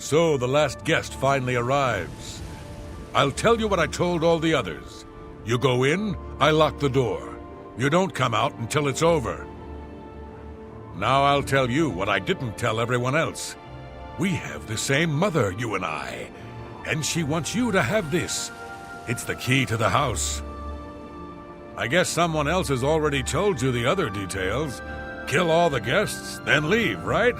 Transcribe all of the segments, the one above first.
So the last guest finally arrives. I'll tell you what I told all the others. You go in, I lock the door. You don't come out until it's over. Now I'll tell you what I didn't tell everyone else. We have the same mother, you and I. And she wants you to have this. It's the key to the house. I guess someone else has already told you the other details. Kill all the guests, then leave, right?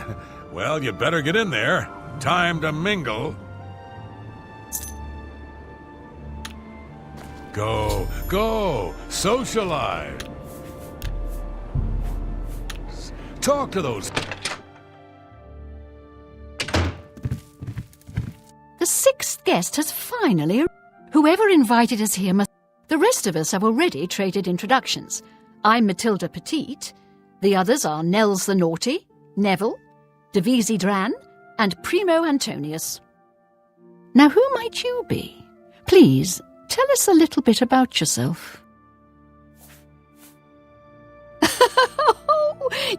Well, you better get in there. Time to mingle. Go, socialize. Talk to those. The sixth guest has finally. Whoever invited us here must. The rest of us have already traded introductions. I'm Matilda Petite. The others are Nels the Naughty, Neville, Devisi Dran, and Primo Antonius. Now, who might you be? Please, tell us a little bit about yourself.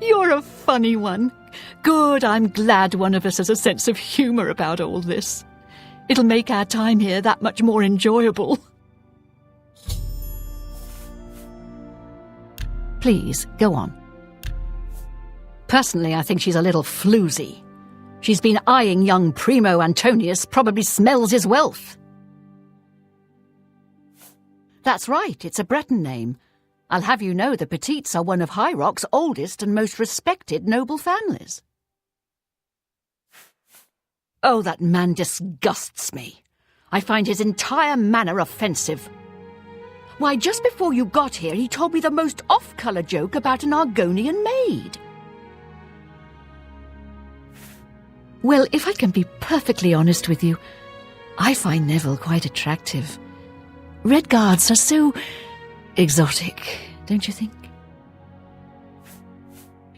You're a funny one. Good, I'm glad one of us has a sense of humour about all this. It'll make our time here that much more enjoyable. Please, go on. Personally, I think she's a little floozy. She's been eyeing young Primo Antonius, probably smells his wealth. That's right, it's a Breton name. I'll have you know the Petites are one of High Rock's oldest and most respected noble families. Oh, that man disgusts me. I find his entire manner offensive. Why, just before you got here, he told me the most off-colour joke about an Argonian maid. Well, if I can be perfectly honest with you, I find Neville quite attractive. Red Guards are so exotic, don't you think?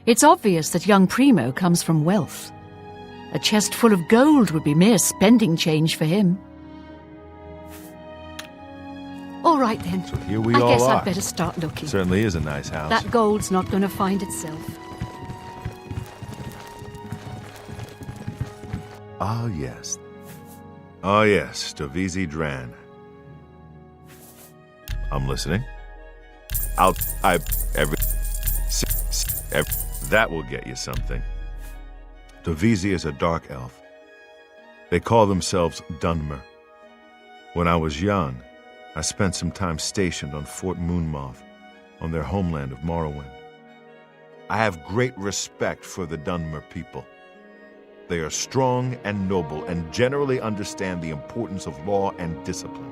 It's obvious that young Primo comes from wealth. A chest full of gold would be mere spending change for him. All right, then. So here we I all guess are. I'd better start looking. Certainly is a nice house. That gold's not going to find itself. Ah, yes. Oh, yes, Devisi Dran. I'm listening. Every, that will get you something. Devisi is a dark elf. They call themselves Dunmer. When I was young, I spent some time stationed on Fort Moonmoth, on their homeland of Morrowind. I have great respect for the Dunmer people. They are strong and noble and generally understand the importance of law and discipline.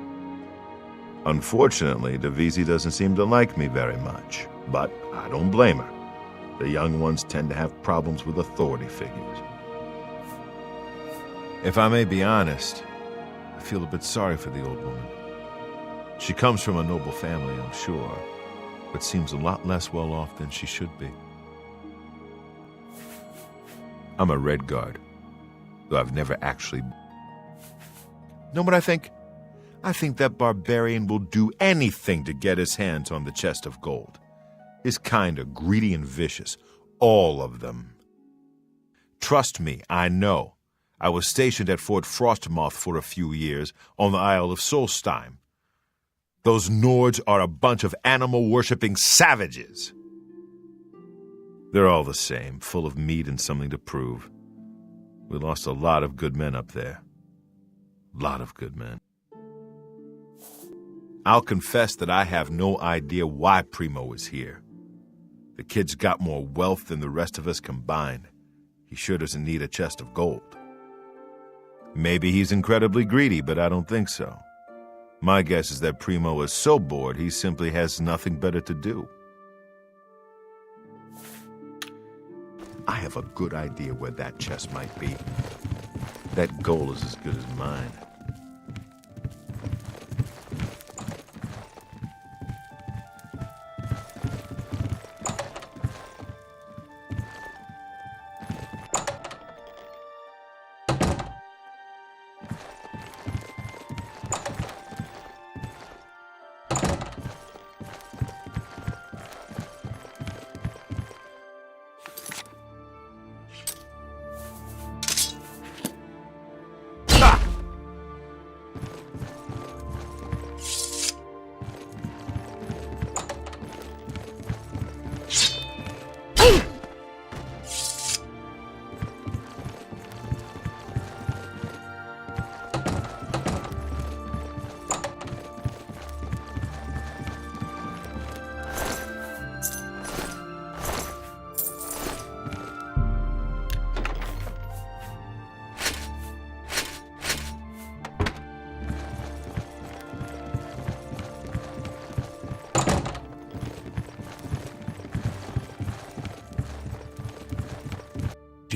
Unfortunately, Devisi doesn't seem to like me very much, but I don't blame her. The young ones tend to have problems with authority figures. If I may be honest, I feel a bit sorry for the old woman. She comes from a noble family, I'm sure, but seems a lot less well off than she should be. I'm a Red Guard, though I've never actually... Know what I think? I think that barbarian will do anything to get his hands on the chest of gold. His kind are greedy and vicious, all of them. Trust me, I know. I was stationed at Fort Frostmoth for a few years on the Isle of Solstheim. Those Nords are a bunch of animal-worshipping savages. They're all the same, full of meat and something to prove. We lost a lot of good men up there. A lot of good men. I'll confess that I have no idea why Primo is here. The kid's got more wealth than the rest of us combined. He sure doesn't need a chest of gold. Maybe he's incredibly greedy, but I don't think so. My guess is that Primo is so bored he simply has nothing better to do. I have a good idea where that chest might be. That gold is as good as mine.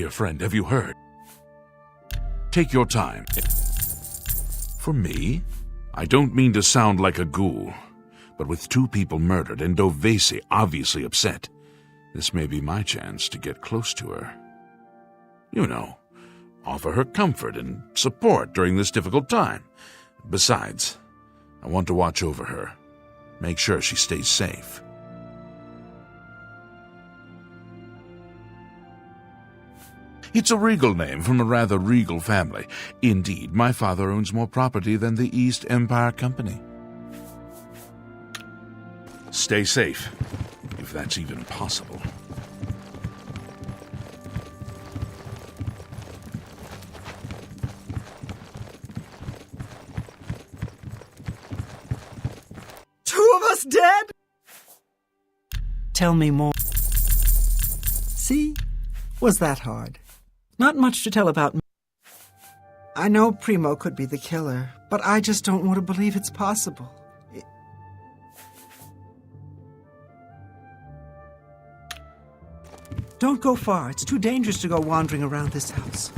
dear friend, have you heard? Take your time. For me? I don't mean to sound like a ghoul, but with 2 people murdered and Dovesi obviously upset, this may be my chance to get close to her. You know, offer her comfort and support during this difficult time. Besides, I want to watch over her. Make sure she stays safe. It's a regal name from a rather regal family. Indeed, my father owns more property than the East Empire Company. Stay safe, if that's even possible. Dead? Tell me more. See? Was that hard? Not much to tell about me. I know Primo could be the killer, but I just don't want to believe it's possible. Don't go far. It's too dangerous to go wandering around this house.